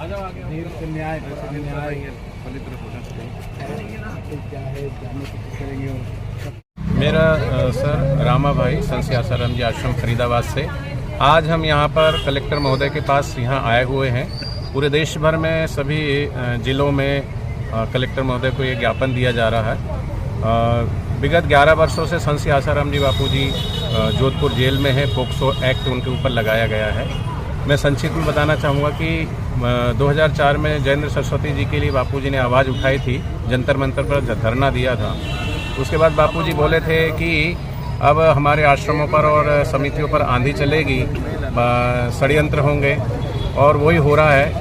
मेरा सर रामा भाई संत आसाराम जी आश्रम फरीदाबाद से। आज हम यहाँ पर कलेक्टर महोदय के पास यहाँ आए हुए हैं। पूरे देश भर में सभी जिलों में कलेक्टर महोदय को ये ज्ञापन दिया जा रहा है। विगत 11 वर्षों से संत आसाराम जी बापू जी जोधपुर जेल में है। पोक्सो एक्ट उनके ऊपर लगाया गया है। मैं संक्षिप्त में बताना चाहूँगा कि 2004 में जयेंद्र सरस्वती जी के लिए बापूजी ने आवाज़ उठाई थी, जंतर मंतर पर धरना दिया था। उसके बाद बापूजी बोले थे कि अब हमारे आश्रमों पर और समितियों पर आंधी चलेगी, षड्यंत्र होंगे, और वही हो रहा है।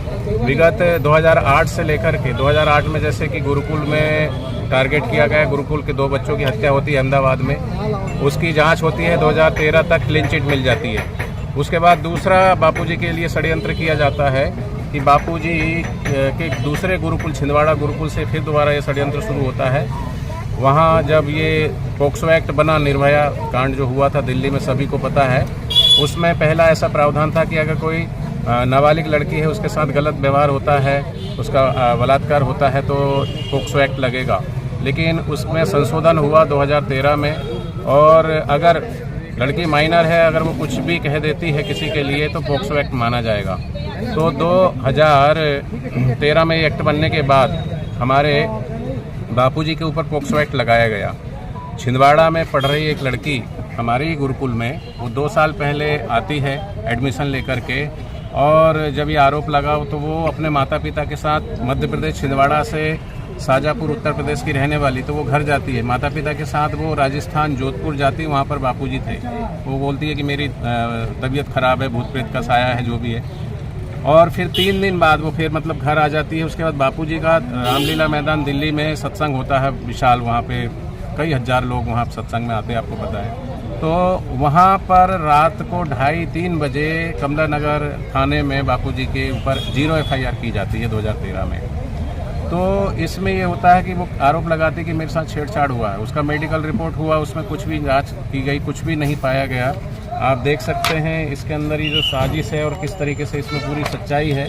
विगत 2008 से लेकर के 2008 में जैसे कि गुरुकुल में टारगेट किया गया, गुरुकुल के 2 बच्चों की हत्या होती है अहमदाबाद में, उसकी जांच होती है, 2013 तक क्लीन चिट मिल जाती है। उसके बाद दूसरा बापूजी के लिए षड्यंत्र किया जाता है कि बापूजी के दूसरे गुरुकुल छिंदवाड़ा गुरुकुल से फिर दोबारा ये षड्यंत्र शुरू होता है। वहाँ जब ये पोक्सो एक्ट बना, निर्भया कांड जो हुआ था दिल्ली में सभी को पता है, उसमें पहला ऐसा प्रावधान था कि अगर कोई नाबालिग लड़की है, उसके साथ गलत व्यवहार होता है, उसका बलात्कार होता है तो पोक्सो एक्ट लगेगा। लेकिन उसमें संशोधन हुआ 2013 में, और अगर लड़की माइनर है, अगर वो कुछ भी कह देती है किसी के लिए तो पोक्सो एक्ट माना जाएगा। तो 2013 में ये एक्ट बनने के बाद हमारे बापूजी के ऊपर पोक्सो एक्ट लगाया गया। छिंदवाड़ा में पढ़ रही एक लड़की हमारे ही गुरुकुल में, वो 2 साल पहले आती है एडमिशन लेकर के, और जब ये आरोप लगा तो वो अपने माता पिता के साथ मध्य प्रदेश छिंदवाड़ा से शाजापुर उत्तर प्रदेश की रहने वाली, तो वो घर जाती है माता पिता के साथ। वो राजस्थान जोधपुर जाती है, वहाँ पर बापूजी थे। वो बोलती है कि मेरी तबीयत ख़राब है, भूत प्रेत का साया है, जो भी है। और फिर 3 दिन बाद वो फिर मतलब घर आ जाती है। उसके बाद बापूजी का रामलीला मैदान दिल्ली में सत्संग होता है विशाल, वहाँ पे कई हजार लोग वहाँ सत्संग में आते हैं, आपको पता है। तो वहाँ पर रात को 2:30-3 बजे कमला नगर थाने में बापूजी के ऊपर 0 FIR की जाती है 2013 में। तो इसमें ये होता है कि वो आरोप लगाती कि मेरे साथ छेड़छाड़ हुआ है। उसका मेडिकल रिपोर्ट हुआ, उसमें कुछ भी जांच की गई, कुछ भी नहीं पाया गया। आप देख सकते हैं इसके अंदर ये जो साजिश है और किस तरीके से इसमें पूरी सच्चाई है।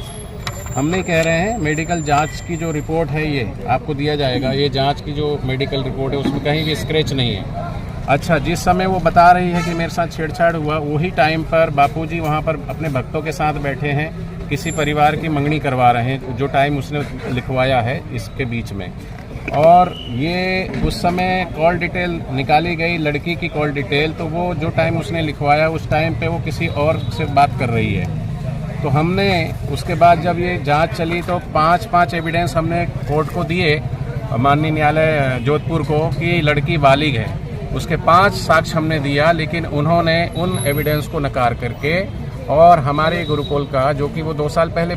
हम नहीं कह रहे हैं, मेडिकल जांच की जो रिपोर्ट है ये आपको दिया जाएगा। ये जांच की जो मेडिकल रिपोर्ट है उसमें कहीं भी स्क्रैच नहीं है। अच्छा, जिस समय वो बता रही है कि मेरे साथ छेड़छाड़ हुआ, वही टाइम पर बापूजी वहाँ पर अपने भक्तों के साथ बैठे हैं, किसी परिवार की मंगनी करवा रहे हैं, जो टाइम उसने लिखवाया है इसके बीच में। और ये उस समय कॉल डिटेल निकाली गई, लड़की की कॉल डिटेल, तो वो जो टाइम उसने लिखवाया उस टाइम पे वो किसी और से बात कर रही है। तो हमने उसके बाद जब ये जांच चली तो 5 एविडेंस हमने कोर्ट को दिए, माननीय न्यायालय जोधपुर को, कि लड़की बालिग है। उसके 5 साक्ष्य हमने दिया, लेकिन उन्होंने उन एविडेंस को नकार करके, और हमारे गुरुकुल का जो कि वो 2 साल पहले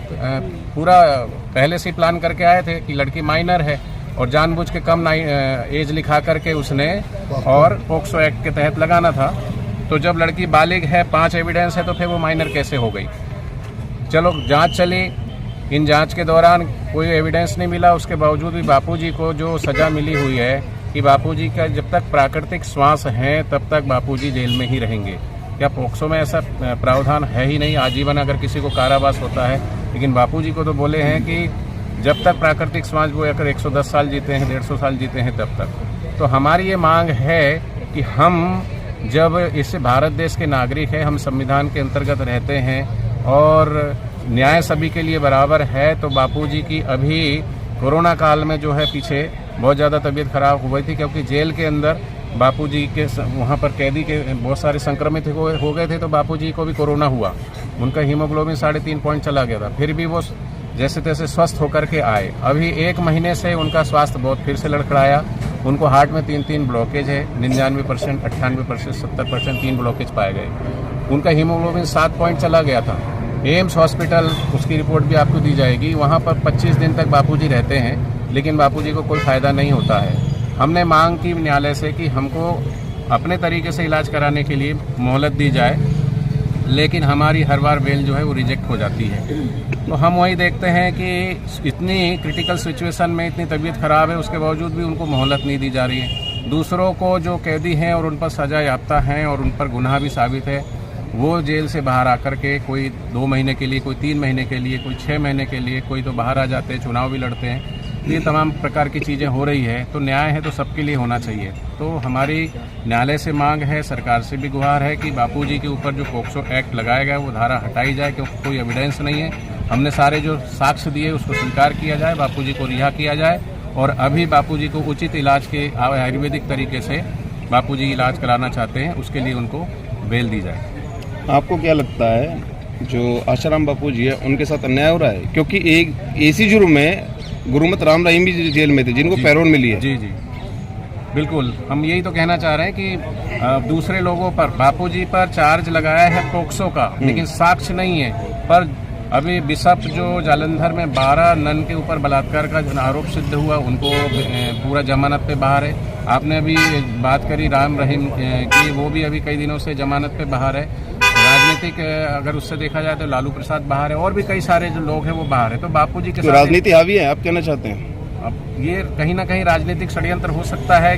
पूरा पहले से प्लान करके आए थे कि लड़की माइनर है, और जानबूझ के कम एज लिखा करके उसने और पोक्सो एक्ट के तहत लगाना था। तो जब लड़की बालिग है, 5 एविडेंस है, तो फिर वो माइनर कैसे हो गई। चलो जांच चली, इन जांच के दौरान कोई एविडेंस नहीं मिला। उसके बावजूद भी बापूजी को जो सज़ा मिली हुई है कि बापूजी का जब तक प्राकृतिक श्वास है तब तक बापूजी जेल में ही रहेंगे। क्या पोक्सो में ऐसा प्रावधान है ही नहीं, आजीवन अगर किसी को कारावास होता है। लेकिन बापूजी को तो बोले हैं कि जब तक प्राकृतिक श्वास, वो अगर 110 साल जीते हैं, 150 साल जीते हैं तब तक। तो हमारी ये मांग है कि हम जब इस भारत देश के नागरिक हैं, हम संविधान के अंतर्गत रहते हैं और न्याय सभी के लिए बराबर है, तो बापूजी की अभी कोरोना काल में जो है पीछे बहुत ज़्यादा तबीयत खराब हुई थी, क्योंकि जेल के अंदर बापूजी के वहाँ पर कैदी के बहुत सारे संक्रमित हो गए थे, तो बापूजी को भी कोरोना हुआ। उनका हीमोग्लोबिन 3.5 पॉइंट चला गया था, फिर भी वो जैसे तैसे स्वस्थ होकर के आए। अभी 1 महीने से उनका स्वास्थ्य बहुत फिर से लड़खड़ाया। उनको हार्ट में 3 ब्लॉकेज है, 99%, 98%, 70% 3 ब्लॉकेज पाए गए। उनका हीमोग्लोबिन 7 पॉइंट चला गया था। एम्स हॉस्पिटल, उसकी रिपोर्ट भी आपको दी जाएगी, वहाँ पर 25 दिन तक बापूजी रहते हैं, लेकिन बापूजी को कोई फ़ायदा नहीं होता है। हमने मांग की न्यायालय से कि हमको अपने तरीके से इलाज कराने के लिए मोहलत दी जाए, लेकिन हमारी हर बार बेल जो है वो रिजेक्ट हो जाती है। तो हम वही देखते हैं कि इतनी क्रिटिकल सिचुएशन में, इतनी तबीयत ख़राब है, उसके बावजूद भी उनको मोहलत नहीं दी जा रही है। दूसरों को जो कैदी हैं और उन पर सज़ा याफ्ता हैं और उन पर गुनाह भी साबित है, वो जेल से बाहर आकर के कोई 2 महीने के लिए, कोई 3 महीने के लिए, कोई 6 महीने के लिए, कोई तो बाहर आ जाते हैं, चुनाव भी लड़ते हैं। ये तमाम प्रकार की चीज़ें हो रही है, तो न्याय है तो सबके लिए होना चाहिए। तो हमारी न्यायालय से मांग है, सरकार से भी गुहार है कि बापूजी के ऊपर जो पॉक्सो एक्ट लगाया गया वो धारा हटाई जाए, क्योंकि कोई एविडेंस नहीं है। हमने सारे जो साक्ष्य दिए उसको स्वीकार किया जाए, बापूजी को रिहा किया जाए और अभी बापूजी को उचित इलाज के आयुर्वेदिक तरीके से बापूजी इलाज कराना चाहते हैं, उसके लिए उनको बेल दी जाए। आपको क्या लगता है जो आशाराम बापूजी है उनके साथ अन्याय हो रहा है? क्योंकि एक इसी जुर्म में गुरुमत राम रहीम भी जेल में थे, जिनको पैरोल मिली है। जी जी बिल्कुल, हम यही तो कहना चाह रहे हैं कि दूसरे लोगों पर, बापूजी पर चार्ज लगाया है पॉक्सो का, लेकिन साक्ष्य नहीं है। पर अभी बिशप जो जालंधर में 12 नन के ऊपर बलात्कार का आरोप सिद्ध हुआ, उनको पूरा जमानत पे बाहर है। आपने अभी बात करी राम रहीम की, वो भी अभी कई दिनों से जमानत पे बाहर है। राजनीतिक अगर उससे देखा जाए तो लालू प्रसाद बाहर है और भी कई सारे जो लोग हैं वो बाहर है। तो बापूजी के तो साथ राजनीति हावी है, आप कहना चाहते हैं? अब ये कहीं ना कहीं राजनीतिक षड्यंत्र हो सकता है,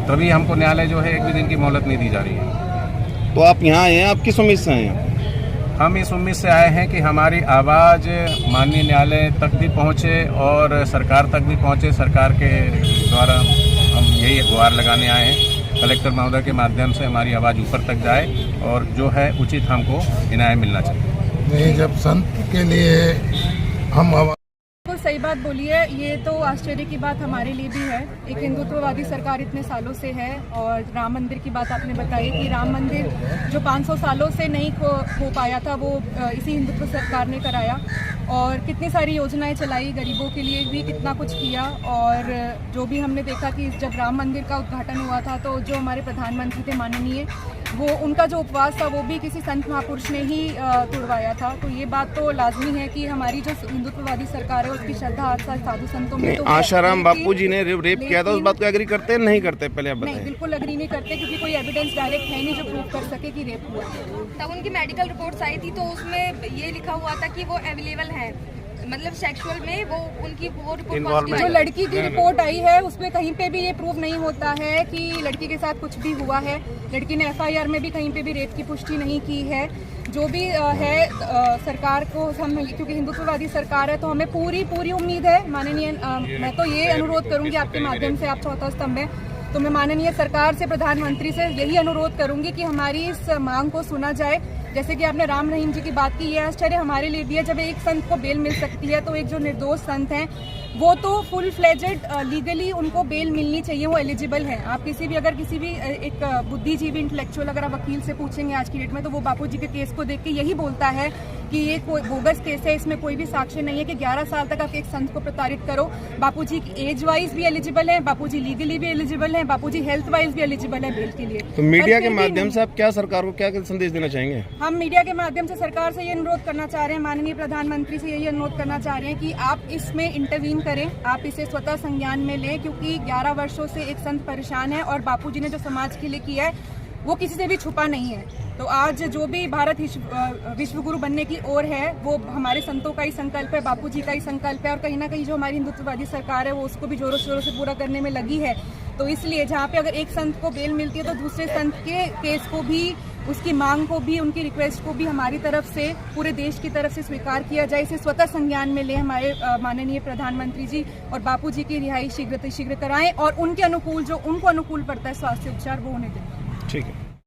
तभी हमको न्यायालय जो है 1 भी दिन की मोहलत नहीं दी जा रही है। तो आप यहाँ आए हैं, आप किस उम्मीद से आए हैं? हम इस उम्मीद से आए हैं कि हमारी आवाज़ माननीय न्यायालय तक भी पहुँचे और सरकार तक भी पहुँचे। सरकार के द्वारा हम यही गुहार लगाने आए हैं, कलेक्टर महोदय के माध्यम से हमारी आवाज़ ऊपर तक जाए और जो है उचित हमको न्याय मिलना चाहिए। नहीं, जब संत के लिए हम तो सही बात बोली है, ये तो आश्चर्य की बात हमारे लिए भी है। एक हिंदुत्ववादी सरकार इतने सालों से है और राम मंदिर की बात आपने बताई कि राम मंदिर जो 500 सालों से नहीं हो पाया था, वो इसी हिंदुत्व सरकार ने कराया और कितनी सारी योजनाएं चलाई, गरीबों के लिए भी कितना कुछ किया। और जो भी हमने देखा कि जब राम मंदिर का उद्घाटन हुआ था तो जो हमारे प्रधानमंत्री थे माननीय, वो उनका जो उपवास था वो भी किसी संत महापुरुष ने ही तुड़वाया था। तो ये बात तो लाजमी है कि हमारी जो हिंदुत्ववादी सरकार है उसकी श्रद्धा साधु संतों में तो आशाराम बापूजी ने रेप किया था, उस बात को एग्री करते हैं नहीं करते? पहले आप बताएं। नहीं, बिल्कुल एग्री नहीं करते, क्योंकि कोई एविडेंस डायरेक्ट है नहीं जो प्रूव कर सके कि रेप हुआ। तब उनकी मेडिकल रिपोर्ट्स आई थी तो उसमें ये लिखा हुआ था कि वो अवेलेबल है, मतलब सेक्सुअल में वो उनकी वो रिपोर्ट, जो लड़की की रिपोर्ट आई है उसमें कहीं पे भी ये प्रूव नहीं होता है कि लड़की के साथ कुछ भी हुआ है। लड़की ने FIR में भी कहीं पे भी रेप की पुष्टि नहीं की है। जो भी है सरकार को हम, क्योंकि हिंदुत्ववादी सरकार है तो हमें पूरी उम्मीद है माननीय, मैं तो ये अनुरोध करूंगी आपके माध्यम से, आप चौथा स्तंभ है तो मैं माननीय सरकार से, प्रधानमंत्री से यही अनुरोध करूंगी कि हमारी इस मांग को सुना जाए। जैसे कि आपने राम रहीम जी की बात की, ये आश्चर्य हमारे लिए भी है, जब एक संत को बेल मिल सकती है तो एक जो निर्दोष संत हैं वो तो फुल फ्लेजेड लीगली उनको बेल मिलनी चाहिए, वो एलिजिबल है। आप किसी भी अगर किसी भी एक बुद्धिजीवी इंटेलेक्चुअल अगर आप वकील से पूछेंगे आज की डेट में तो वो बापूजी के केस को देख के यही बोलता है कि ये कोई बोगस केस है, इसमें कोई भी साक्ष्य नहीं है कि 11 साल तक आप एक संत को प्रताड़ित करो। बापूजी एज वाइज भी एलिजिबल है, बापूजी लीगली भी एलिजिबल है, बापूजी हेल्थ वाइज भी एलिजिबल है बेल के लिए। तो मीडिया के माध्यम से आप क्या सरकार को क्या संदेश देना चाहेंगे? हम मीडिया के माध्यम से सरकार से ये अनुरोध करना चाह रहे हैं, माननीय प्रधानमंत्री से यही अनुरोध करना चाह रहे हैं कि आप इसमें इंटरवीन करें, आप इसे स्वतः संज्ञान में लें, क्योंकि 11 वर्षों से एक संत परेशान है और बापूजी ने जो समाज के लिए किया है वो किसी से भी छुपा नहीं है। तो आज जो भी भारत विश्व गुरु बनने की ओर है वो हमारे संतों का ही संकल्प है, बापूजी का ही संकल्प है और कहीं ना कहीं जो हमारी हिंदुत्ववादी सरकार है वो उसको भी जोरों शोरों से पूरा करने में लगी है। तो इसलिए जहाँ पे अगर एक संत को बेल मिलती है तो दूसरे संत के केस को भी, उसकी मांग को भी, उनकी रिक्वेस्ट को भी हमारी तरफ से, पूरे देश की तरफ से स्वीकार किया जाए, इसे स्वतः संज्ञान में ले हमारे माननीय प्रधानमंत्री जी और बापूजी की रिहाई शीघ्र कराएं और उनके अनुकूल जो उनको अनुकूल पड़ता है स्वास्थ्य उपचार वो उन्हें दें। ठीक है।